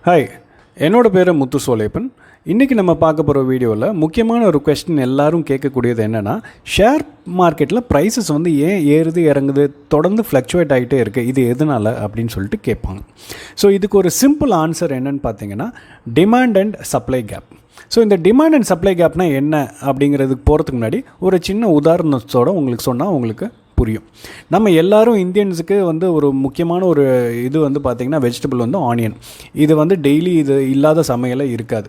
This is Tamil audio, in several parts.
ஹாய், என்னோட பேர் Muthu Solaiappan. இன்றைக்கி நம்ம பார்க்க போகிற வீடியோவில் முக்கியமான ஒரு கொஸ்டின் எல்லோரும் கேட்கக்கூடியது என்னென்னா, ஷேர் மார்க்கெட்டில் ப்ரைஸஸ் வந்து ஏன் ஏறுது இறங்குது, தொடர்ந்து ஃப்ளக்சுவேட் ஆகிட்டே இருக்குது, இது எதனால் அப்படின்னு சொல்லிட்டு கேட்பாங்க. ஸோ இதுக்கு ஒரு சிம்பிள் ஆன்சர் என்னென்னு பார்த்தீங்கன்னா, demand and supply gap. So இந்த டிமாண்ட் அண்ட் சப்ளை கேப்னால் என்ன அப்படிங்கிறதுக்கு போகிறதுக்கு முன்னாடி ஒரு சின்ன உதாரணத்தோடு உங்களுக்கு சொன்னால் உங்களுக்கு புரியும். நம்ம எல்லாரும் இந்தியன்ஸுக்கு வந்து ஒரு முக்கியமான ஒரு இது வந்து பார்த்திங்கன்னா வெஜிடபிள் வந்து ஆனியன். இது வந்து டெய்லி இது இல்லாத சமையலே இருக்காது.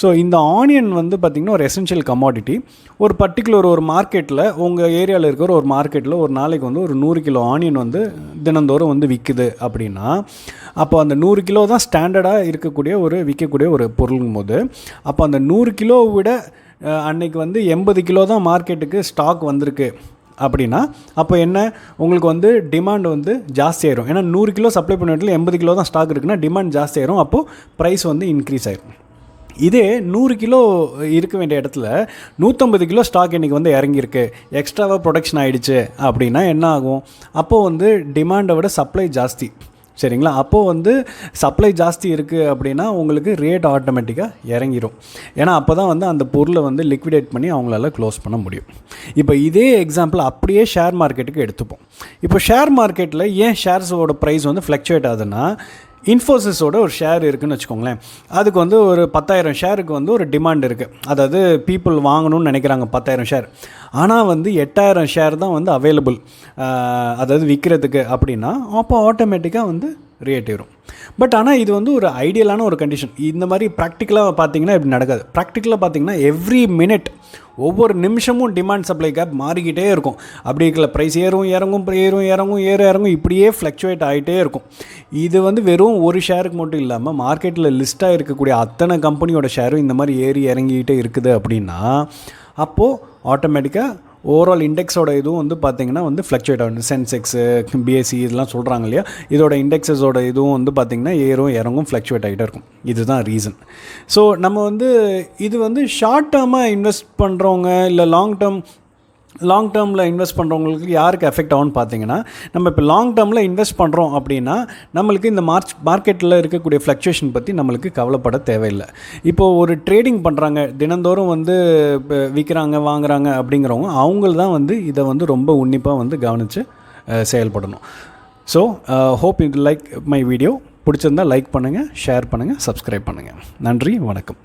ஸோ இந்த ஆனியன் வந்து பார்த்திங்கன்னா ஒரு எசென்ஷியல் கமாடிட்டி. ஒரு பர்டிகுலர் ஒரு மார்க்கெட்டில், உங்கள் ஏரியாவில் இருக்கிற ஒரு மார்க்கெட்டில் ஒரு நாளைக்கு வந்து ஒரு 100 கிலோ ஆனியன் வந்து தினந்தோறும் வந்து விற்குது அப்படின்னா, அப்போ அந்த 100 கிலோ தான் ஸ்டாண்டர்டாக இருக்கக்கூடிய ஒரு விற்கக்கூடிய ஒரு பொருளுங்கும் போது, அப்போ அந்த 100 கிலோவை விட அன்றைக்கி வந்து 80 கிலோ தான் மார்க்கெட்டுக்கு ஸ்டாக் வந்திருக்கு அப்படின்னா, அப்போ என்ன, உங்களுக்கு வந்து டிமாண்ட் வந்து ஜாஸ்தியாயிரும். ஏன்னா 100 கிலோ சப்ளை பண்ண இடத்துல 80 கிலோ தான் ஸ்டாக் இருக்குன்னா டிமாண்ட் ஜாஸ்தியாயிரும். அப்போது ப்ரைஸ் வந்து இன்க்ரீஸ் ஆயிரும். இதே 100 கிலோ இருக்க வேண்டிய இடத்துல 150 கிலோ ஸ்டாக் இன்றைக்கி வந்து இறங்கியிருக்கு, எக்ஸ்ட்ராவாக ப்ரொடக்ஷன் ஆகிடுச்சு அப்படின்னா என்ன ஆகும்? அப்போது வந்து டிமாண்டை விட சப்ளை ஜாஸ்தி, சரிங்களா? அப்போது வந்து சப்ளை ஜாஸ்தி இருக்குது அப்படின்னா உங்களுக்கு ரேட் ஆட்டோமேட்டிக்காக இறங்கிடும். ஏன்னா அப்போ தான் வந்து அந்த பொருளை வந்து லிக்விடேட் பண்ணி அவங்களால க்ளோஸ் பண்ண முடியும். இப்போ இதே எக்ஸாம்பிள் அப்படியே ஷேர் மார்க்கெட்டுக்கு எடுத்துப்போம். இப்போ ஷேர் மார்க்கெட்டில் ஏன் ஷேர்ஸோட ப்ரைஸ் வந்து ஃப்ளக்சுவேட் ஆகுதுன்னா, இன்ஃபோசிஸோட ஒரு ஷேர் இருக்குதுன்னு வச்சுக்கோங்களேன். அதுக்கு வந்து ஒரு 10,000 ஷேருக்கு வந்து ஒரு டிமாண்ட் இருக்குது. அதாவது பீப்புள் வாங்கணும்னு நினைக்கிறாங்க 10,000 ஷேர். ஆனால் வந்து 8,000 ஷேர் தான் வந்து அவைலபிள், அதாவது விற்கிறதுக்கு அப்படின்னா, அப்போ ஆட்டோமேட்டிக்காக வந்து ரேட் ஏறும். பட் ஆனால் இது வந்து ஒரு ஐடியலான ஒரு கண்டிஷன். இந்த மாதிரி ப்ராக்டிக்கலாக பார்த்தீங்கன்னா இப்படி நடக்காது. ப்ராக்டிக்கலாக பார்த்தீங்கன்னா எவ்ரி மினிட், ஒவ்வொரு நிமிஷமும் டிமாண்ட் சப்ளை கேப் மாறிக்கிட்டே இருக்கும். அப்படி இருக்கல, ப்ரைஸ் ஏறும் இறங்கும், இறங்கும், இப்படியே ஃப்ளக்சுவேட் ஆகிட்டே இருக்கும். இது வந்து வெறும் ஒரு ஷேருக்கு மட்டும் இல்லாமல் மார்க்கெட்டில் லிஸ்ட்டாக இருக்கக்கூடிய அத்தனை கம்பெனியோட ஷேரும் இந்த மாதிரி ஏறி இறங்கிக்கிட்டே இருக்குது அப்படின்னா, அப்போது ஆட்டோமேட்டிக்காக ஓவரால் இண்டெக்ஸோட இதுவும் வந்து பார்த்திங்கன்னா வந்து ஃப்ளக்சுவேட் ஆகும். சென்செக்ஸு, பிஎஸ்சி இதெல்லாம் சொல்கிறாங்க இல்லையா, இதோட இண்டெக்ஸஸோட இதுவும் வந்து பார்த்திங்கன்னா ஏறும் இறங்கும் ஃப்ளக்சுவேட் ஆகிட்டே இருக்கும். இதுதான் ரீசன். ஸோ நம்ம வந்து இது வந்து ஷார்ட் டேர்மாக இன்வெஸ்ட் பண்ணுறவங்க இல்லை லாங் டேர்மில் இன்வெஸ்ட் பண்ணுறவங்களுக்கு யாருக்கு எஃபெக்ட் ஆகும்னு பார்த்தீங்கன்னா, நம்ம இப்போ லாங் டேர்மில் இன்வெஸ்ட் பண்ணுறோம் அப்படின்னா நம்மளுக்கு இந்த மார்க்கெட்டில் இருக்கக்கூடிய ஃப்ளக்சுவேஷன் பற்றி நம்மளுக்கு கவலைப்பட தேவையில்லை. இப்போது ஒரு ட்ரேடிங் பண்ணுறாங்க, தினந்தோறும் வந்து விற்கிறாங்க வாங்குகிறாங்க அப்படிங்கிறவங்க, அவங்கள தான் வந்து இதை வந்து ரொம்ப உன்னிப்பாக வந்து கவனித்து செயல்படணும். So hope you like my video. பிடிச்சிருந்தால் லைக் பண்ணுங்கள், ஷேர் பண்ணுங்கள், சப்ஸ்கிரைப் பண்ணுங்கள். நன்றி, வணக்கம்.